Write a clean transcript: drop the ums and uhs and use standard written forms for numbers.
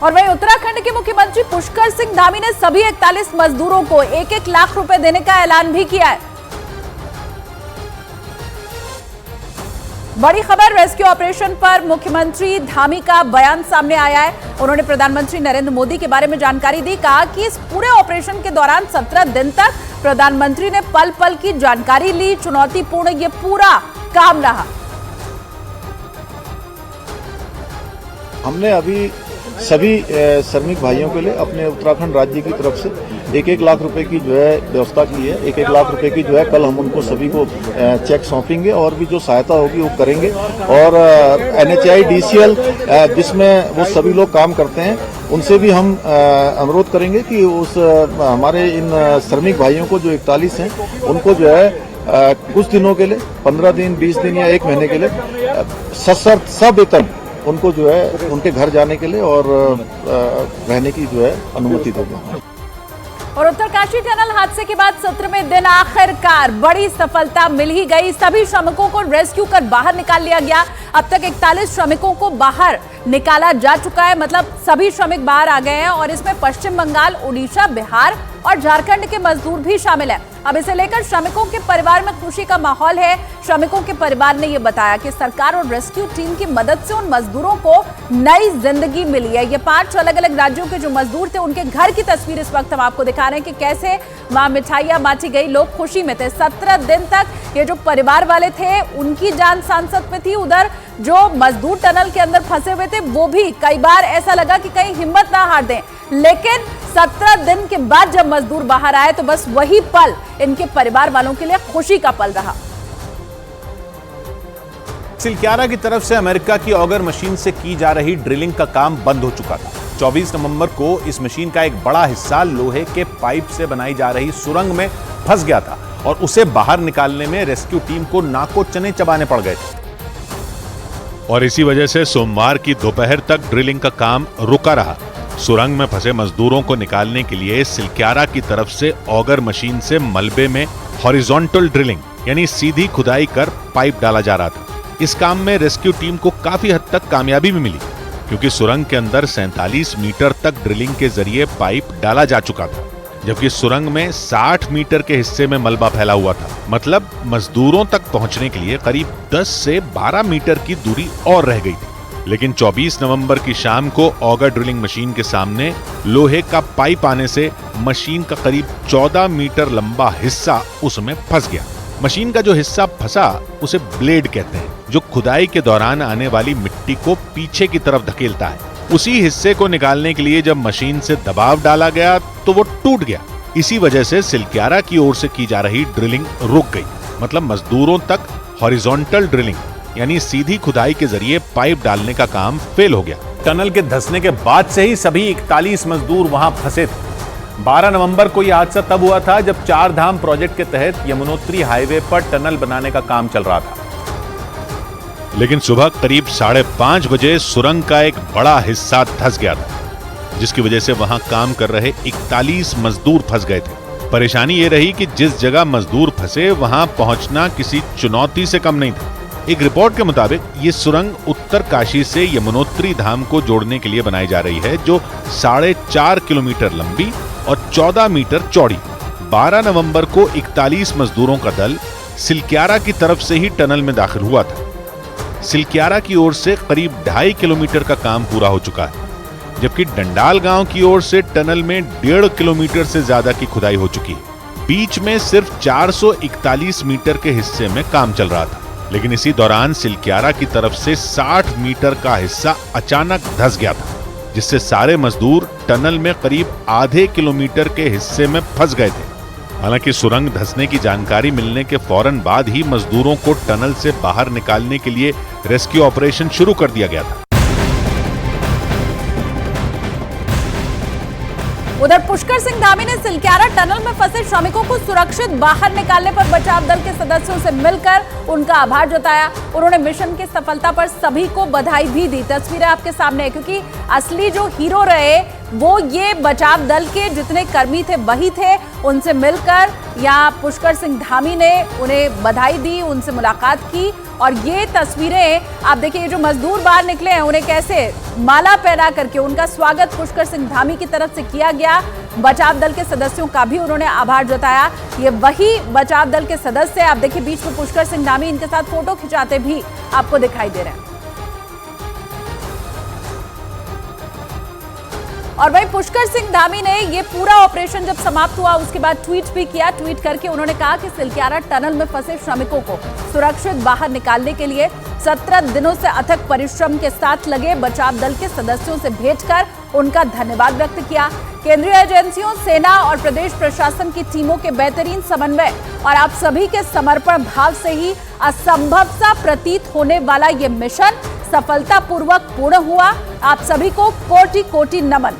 और वहीं उत्तराखंड के मुख्यमंत्री पुष्कर सिंह धामी ने सभी 41 मजदूरों को 1-1 लाख रुपए देने का ऐलान भी किया है। बड़ी खबर, रेस्क्यू ऑपरेशन पर मुख्यमंत्री धामी का बयान सामने आया है। उन्होंने प्रधानमंत्री नरेंद्र मोदी के बारे में जानकारी दी। कहा कि इस पूरे ऑपरेशन के दौरान 17 दिन तक प्रधानमंत्री ने पल पल की जानकारी ली। चुनौतीपूर्ण ये पूरा काम रहा। हमने अभी सभी श्रमिक भाइयों के लिए अपने उत्तराखंड राज्य की तरफ से 1-1 लाख रुपए की जो है व्यवस्था की है। 1-1 लाख रुपए की जो है कल हम उनको सभी को चेक सौंपेंगे और भी जो सहायता होगी वो करेंगे। और NHI DCL जिसमें वो सभी लोग काम करते हैं उनसे भी हम अनुरोध करेंगे कि उस हमारे इन श्रमिक भाइयों को जो 41 हैं उनको जो है कुछ दिनों के लिए 15 दिन 20 दिन या 1 महीने के लिए सवेतन उनको जो है उनके घर जाने के लिए और रहने की जो है अनुमति देंगे। और उत्तरकाशी टनल हादसे के बाद 17वें दिन आखिरकार बड़ी सफलता मिल ही गई। सभी श्रमिकों को रेस्क्यू कर बाहर निकाल लिया गया। अब तक 41 श्रमिकों को बाहर निकाला जा चुका है, मतलब सभी श्रमिक बाहर आ गए हैं और इसमें पश्चिम बंगाल, उड़ीसा, बिहार और झारखंड के मजदूर भी शामिल हैं। अब इसे लेकर श्रमिकों के परिवार में खुशी का माहौल है। श्रमिकों के परिवार ने यह बताया कि सरकार और रेस्क्यू टीम की मदद से उन मजदूरों को नई जिंदगी मिली है। ये 5 अलग अलग राज्यों के जो मजदूर थे उनके घर की तस्वीर इस वक्त हम आपको दिखा रहे हैं कि कैसे वहां मिठाइयां बांटी गई, लोग खुशी में थे। 17 दिन तक ये जो परिवार वाले थे उनकी जान सांसत में थी। उधर जो मजदूर टनल के अंदर फंसे हुए थे वो भी कई बार ऐसा लगा कि कहीं हिम्मत ना हार दें, लेकिन 17 दिन के बाद जब मजदूर बाहर आए तो बस वही पल इनके परिवार वालों के लिए खुशी का पल रहा। सिलक्यारा की तरफ से अमेरिका की ऑगर मशीन से की जा रही ड्रिलिंग का काम बंद हो चुका था। 24 नवंबर को इस मशीन का एक बड़ा हिस्सा लोहे के पाइप से बनाई जा रही सुरंग में फंस गया था और उसे बाहर निकालने में रेस्क्यू टीम को नाको चने चबाने पड़ गए थे। और इसी वजह से सोमवार की दोपहर तक ड्रिलिंग का काम रुका रहा। सुरंग में फंसे मजदूरों को निकालने के लिए सिलक्यारा की तरफ से ऑगर मशीन से मलबे में हॉरिजॉन्टल ड्रिलिंग यानी सीधी खुदाई कर पाइप डाला जा रहा था। इस काम में रेस्क्यू टीम को काफी हद तक कामयाबी भी मिली, क्योंकि सुरंग के अंदर 47 मीटर तक ड्रिलिंग के जरिए पाइप डाला जा चुका था, जबकि सुरंग में 60 मीटर के हिस्से में मलबा फैला हुआ था। मतलब मजदूरों तक पहुंचने के लिए करीब 10 से 12 मीटर की दूरी और रह गई थी। लेकिन 24 नवंबर की शाम को ऑगर ड्रिलिंग मशीन के सामने लोहे का पाइप आने से मशीन का करीब 14 मीटर लंबा हिस्सा उसमें फंस गया। मशीन का जो हिस्सा फंसा उसे ब्लेड कहते हैं, जो खुदाई के दौरान आने वाली मिट्टी को पीछे की तरफ धकेलता है। उसी हिस्से को निकालने के लिए जब मशीन से दबाव डाला गया तो वो टूट गया। इसी वजह से सिलक्यारा की ओर से की जा रही ड्रिलिंग रुक गई। मतलब मजदूरों तक हॉरिजॉन्टल ड्रिलिंग यानी सीधी खुदाई के जरिए पाइप डालने का काम फेल हो गया। टनल के धंसने के बाद से ही सभी 41 मजदूर वहां फंसे थे। 12 नवंबर को यह हादसा तब हुआ था जब 4 धाम प्रोजेक्ट के तहत यमुनोत्री हाईवे पर टनल बनाने का काम चल रहा था। लेकिन सुबह करीब 5:30 बजे सुरंग का एक बड़ा हिस्सा धंस गया था, जिसकी वजह से वहां काम कर रहे 41 मजदूर फंस गए थे। परेशानी ये रही कि जिस जगह मजदूर फंसे वहां पहुंचना किसी चुनौती से कम नहीं था। एक रिपोर्ट के मुताबिक ये सुरंग उत्तरकाशी से यमुनोत्री धाम को जोड़ने के लिए बनाई जा रही है, जो 4.5 किलोमीटर लंबी और 14 मीटर चौड़ी। 12 नवंबर को 41 मजदूरों का दल सिलक्यारा की तरफ से ही टनल में दाखिल हुआ था। सिलक्यारा की ओर से करीब 2.5 किलोमीटर का काम पूरा हो चुका है, जबकि डंडाल गांव की ओर से टनल में 1.5 किलोमीटर से ज्यादा की खुदाई हो चुकी है। बीच में सिर्फ 441 मीटर के हिस्से में काम चल रहा था। लेकिन इसी दौरान सिलक्यारा की तरफ से 60 मीटर का हिस्सा अचानक धंस गया था, जिससे सारे मजदूर टनल में करीब आधे किलोमीटर के हिस्से में फंस गए थे। हालांकि सुरंग धंसने की जानकारी मिलने के फौरन बाद ही मजदूरों को टनल से बाहर निकालने के लिए रेस्क्यू ऑपरेशन शुरू कर दिया गया था। उधर पुष्कर सिंह धामी ने सिलक्यारा टनल में फंसे श्रमिकों को सुरक्षित बाहर निकालने पर बचाव दल के सदस्यों से मिलकर उनका आभार जताया। उन्होंने मिशन की सफलता पर सभी को बधाई भी दी। तस्वीरें आपके सामने है, क्योंकि असली जो हीरो रहे वो ये बचाव दल के जितने कर्मी थे वही थे। उनसे मिलकर यहाँ पुष्कर सिंह धामी ने उन्हें बधाई दी, उनसे मुलाकात की। और ये तस्वीरें आप देखिए, ये जो मजदूर बाहर निकले हैं उन्हें कैसे माला पहना करके उनका स्वागत पुष्कर सिंह धामी की तरफ से किया गया। बचाव दल के सदस्यों का भी उन्होंने आभार जताया। ये वही बचाव दल के सदस्य, आप देखिए बीच में पुष्कर सिंह धामी इनके साथ फोटो खिंचाते भी आपको दिखाई दे रहे हैं। और वहीं पुष्कर सिंह धामी ने ये पूरा ऑपरेशन जब समाप्त हुआ उसके बाद ट्वीट भी किया। ट्वीट करके उन्होंने कहा कि सिलक्यारा टनल में फंसे श्रमिकों को सुरक्षित बाहर निकालने के लिए 17 दिनों से अथक परिश्रम के साथ लगे बचाव दल के सदस्यों से भेंट कर उनका धन्यवाद व्यक्त किया। केंद्रीय एजेंसियों, सेना और प्रदेश प्रशासन की टीमों के बेहतरीन समन्वय और आप सभी के समर्पण भाव से ही असंभव सा प्रतीत होने वाला ये मिशन सफलतापूर्वक पूर्ण हुआ। आप सभी को कोटि कोटि नमन।